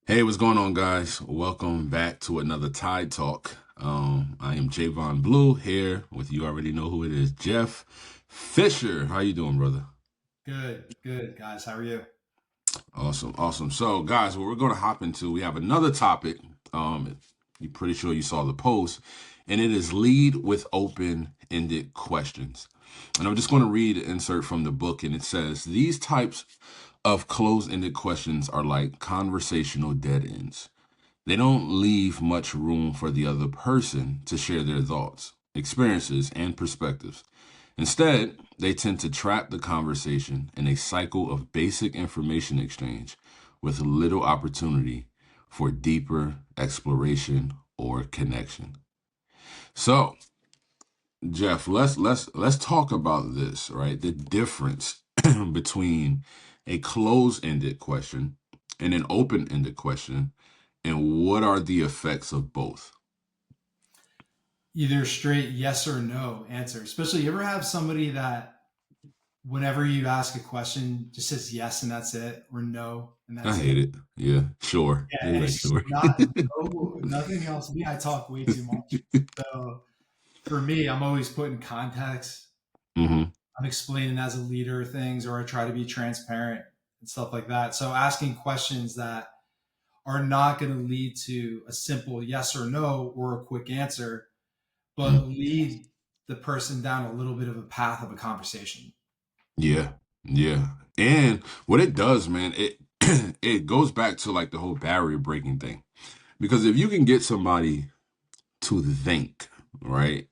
Hey, what's going on, guys? Welcome back to another Tide Talk. I am Javon Blue here with you already know who it is, Jeff Fisher. How you doing, brother? Good, good, guys. How are you? Awesome, awesome. So, guys, what we're going to hop into, we have another topic. You're pretty sure you saw the post, and it is lead with open-ended questions. And I'm just going to read an insert from the book, and it says these types of closed-ended questions are like conversational dead ends. They don't leave much room for the other person to share their thoughts, experiences, and perspectives. Instead, they tend to trap the conversation in a cycle of basic information exchange with little opportunity for deeper exploration or connection. So, Jeff, let's talk about this, right? The difference between a closed-ended question and an open-ended question, and what are the effects of both? Either straight yes or no answer. Especially, you ever have somebody that whenever you ask a question just says yes and that's it, or no and I that's hate it. it. Yeah, sure. Yeah, They're and like, it's sure. not nothing else. Me, I talk way too much. So for me, I'm always putting context. hmm I'm explaining as a leader things, or I try to be transparent and stuff like that. So asking questions that are not going to lead to a simple yes or no or a quick answer, but lead the person down a little bit of a path of a conversation. Yeah, yeah. And what it does, man, it it goes back to like the whole barrier breaking thing. Because if you can get somebody to think, right?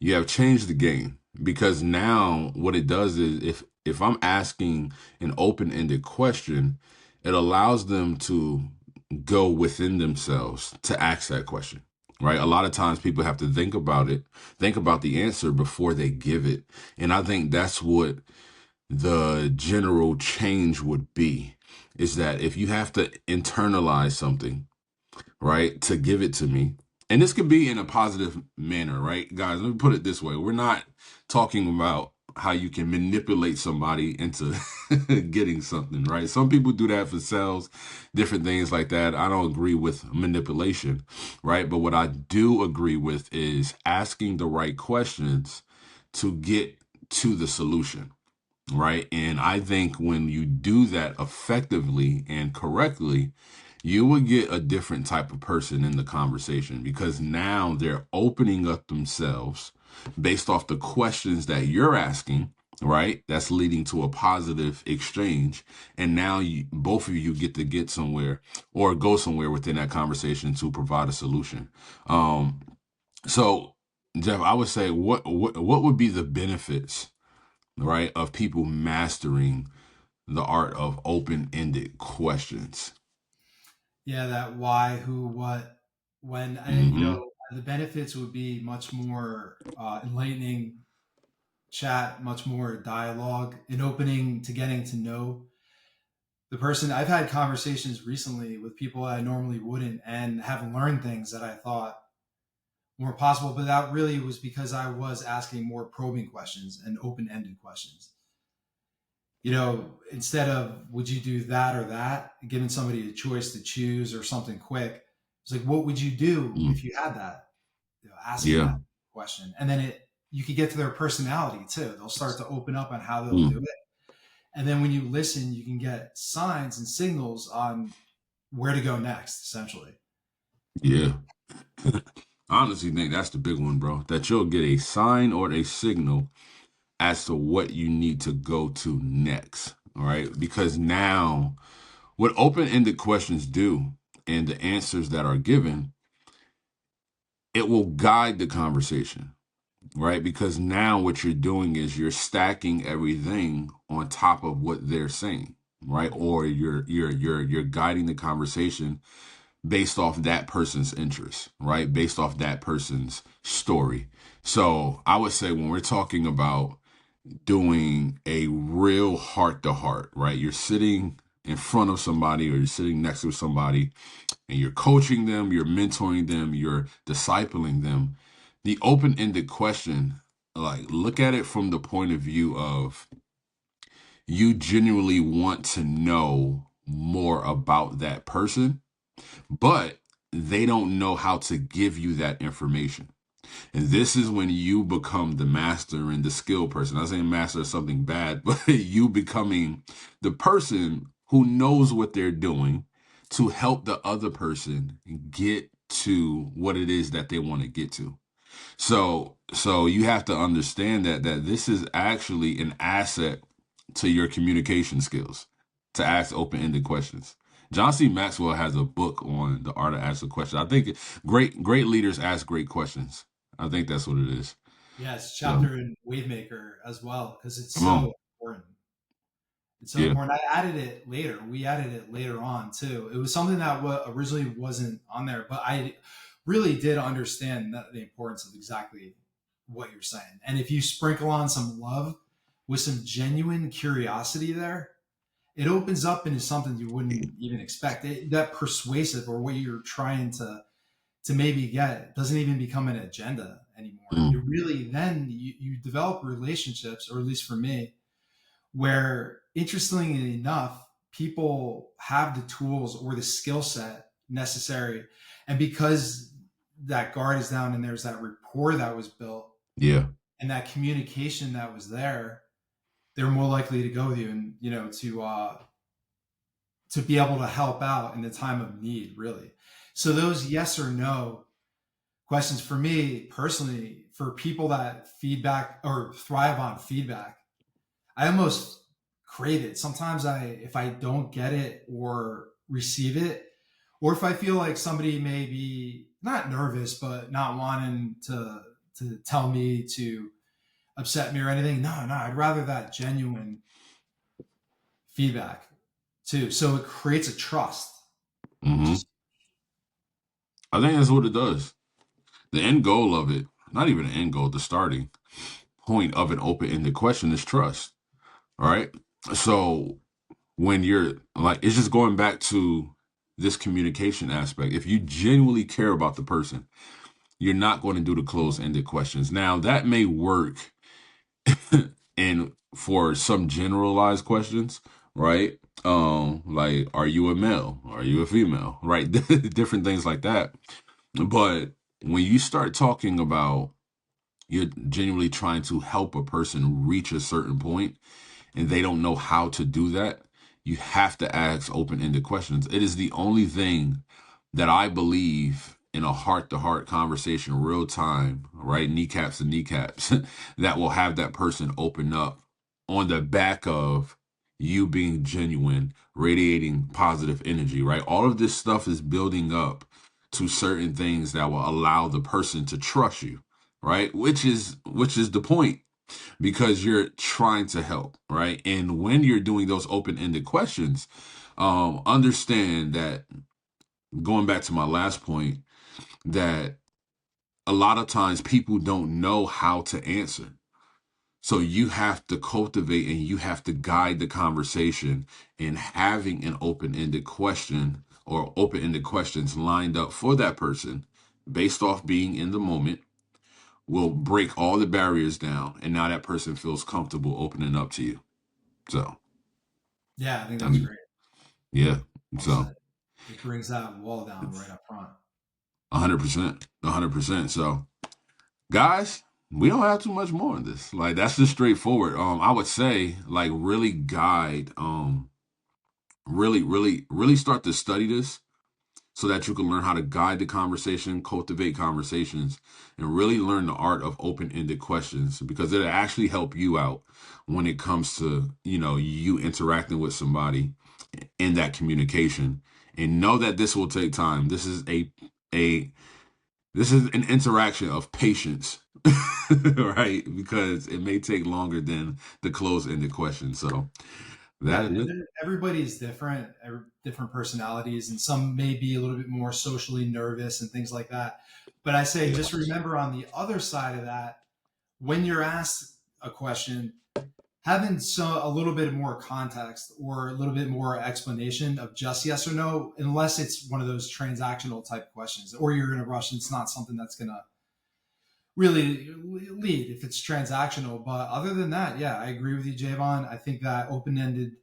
You have changed the game because now what it does is if I'm asking an open-ended question, it allows them to go within themselves to ask that question. Right? A lot of times people have to think about it, think about the answer before they give it. And I think that's what the general change would be is that if you have to internalize something, right, to give it to me. And this could be in a positive manner, right? Guys, let me put it this way. We're not talking about how you can manipulate somebody into getting something, right? Some people do that for sales, different things like that. I don't agree with manipulation, right? But what I do agree with is asking the right questions to get to the solution, right? And I think when you do that effectively and correctly, you will get a different type of person in the conversation because now they're opening up themselves based off the questions that you're asking, right? That's leading to a positive exchange. And now both of you get to get somewhere or go somewhere within that conversation to provide a solution. Um, so Jeff, I would say what would be the benefits, right, of people mastering the art of open-ended questions? Yeah, that why, who, what, when, and hmm the benefits would be much more enlightening chat, much more dialogue, and opening to getting to know the person. I've had conversations recently with people I normally wouldn't, and have learned things that I thought weren't possible, but that really was because I was asking more probing questions and open-ended questions. Instead of would you do that or that, giving somebody a choice to choose or something quick, it's like, what would you do if you had that? Asking Yeah. that question. And then you could get to their personality too. They'll start to open up on how they'll do Mm. it. And then when you listen, you can get signs and signals on where to go next, essentially. Yeah. I honestly think that's the big one, bro. That you'll get a sign or a signal as to what you need to go to next. All right. Because now, what open ended questions do and the answers that are given, it will guide the conversation, right? Because now what you're doing is you're stacking everything on top of what they're saying, right? Or you're guiding the conversation based off that person's interest, right? Based off that person's story. So I would say when we're talking about doing a real heart to heart, right? You're sitting in front of somebody or you're sitting next to somebody and you're coaching them, you're mentoring them, you're discipling them. The open ended question, like, look at it from the point of view of you genuinely want to know more about that person, but they don't know how to give you that information. And this is when you become the master and the skill person. I'm not saying master is something bad, but you becoming the person who knows what they're doing to help the other person get to what it is that they want to get to. So you have to understand that this is actually an asset to your communication skills to ask open-ended questions. John C. Maxwell has a book on the art of asking questions. I think great leaders ask great questions. I think that's what it is. Yeah, it's a So chapter in Wavemaker as well because it's come so on. important. It's so Yeah. important. I added it later. We added it later on too. It was something that originally wasn't on there, but I really did understand the importance of exactly what you're saying. And if you sprinkle on some love with some genuine curiosity there, it opens up into something you wouldn't even expect. That persuasive or what you're trying to maybe get doesn't even become an agenda anymore. It Mm. really then you develop relationships, or at least for me, where interestingly enough, people have the tools or the skill set necessary. And because that guard is down and there's that rapport that was built Yeah. and that communication that was there, they're more likely to go with you and, to be able to help out in the time of need, really. So those yes or no questions for me personally, for people that feedback or thrive on feedback, I almost crave it. Sometimes if I don't get it or receive it, or if I feel like somebody may be not nervous, but not wanting to tell me to upset me or anything. No, I'd rather that genuine feedback too. So it creates a trust, which Hmm. is I think that's what it does. The end goal of it, not even the end goal, the starting point of an open-ended question is trust. All right. So when you're like, it's just going back to this communication aspect. If you genuinely care about the person, you're not going to do the closed-ended questions. Now that may work and for some generalized questions, right? Like, are you a male? Are you a female? Right? Different things like that. But when you start talking about you're genuinely trying to help a person reach a certain point and they don't know how to do that, you have to ask open-ended questions. It is the only thing that I believe in a heart-to-heart conversation, real time, right? Kneecaps to kneecaps, that will have that person open up on the back of you being genuine, radiating positive energy, right? All of this stuff is building up to certain things that will allow the person to trust you, right? Which is the point because you're trying to help, right? And when you're doing those open-ended questions, understand that going back to my last point, that a lot of times people don't know how to answer. So you have to cultivate and you have to guide the conversation in having an open-ended question or open-ended questions lined up for that person based off being in the moment will break all the barriers down and now that person feels comfortable opening up to you. So yeah, I think I that's mean, great. yeah. Well So said. It brings that wall down right up front. 100%, 100%. So guys, we don't have too much more in this. Like that's just straightforward. I would say like really guide, really start to study this so that you can learn how to guide the conversation, cultivate conversations, and really learn the art of open-ended questions because it'll actually help you out when it comes to, you interacting with somebody in that communication. And know that this will take time. A this is an interaction of patience, right? Because it may take longer than the closed-ended question. So that Yeah, is and it. then everybody's different, different personalities, and some may be a little bit more socially nervous and things like that. But I say Yeah. just remember on the other side of that, when you're asked a question, having a little bit more context or a little bit more explanation of just yes or no, unless it's one of those transactional type questions, or you're in a rush and it's not something that's going to really lead if it's transactional. But other than that, yeah, I agree with you, Javon. I think that open ended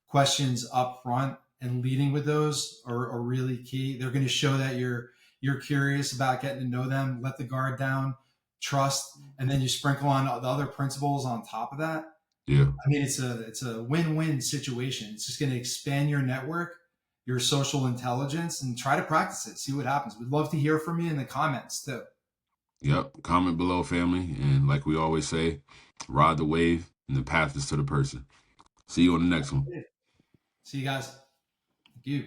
questions up front and leading with those are really key. They're going to show that you're curious about getting to know them. Let the guard down, trust, and then you sprinkle on the other principles on top of that. Yeah. I mean, it's a win-win situation. It's just going to expand your network, your social intelligence, and try to practice it. See what happens. We'd love to hear from you in the comments too. Yep. Comment below, family. And like we always say, ride the wave and the path is to the person. See you on the next one. See you guys. Thank you.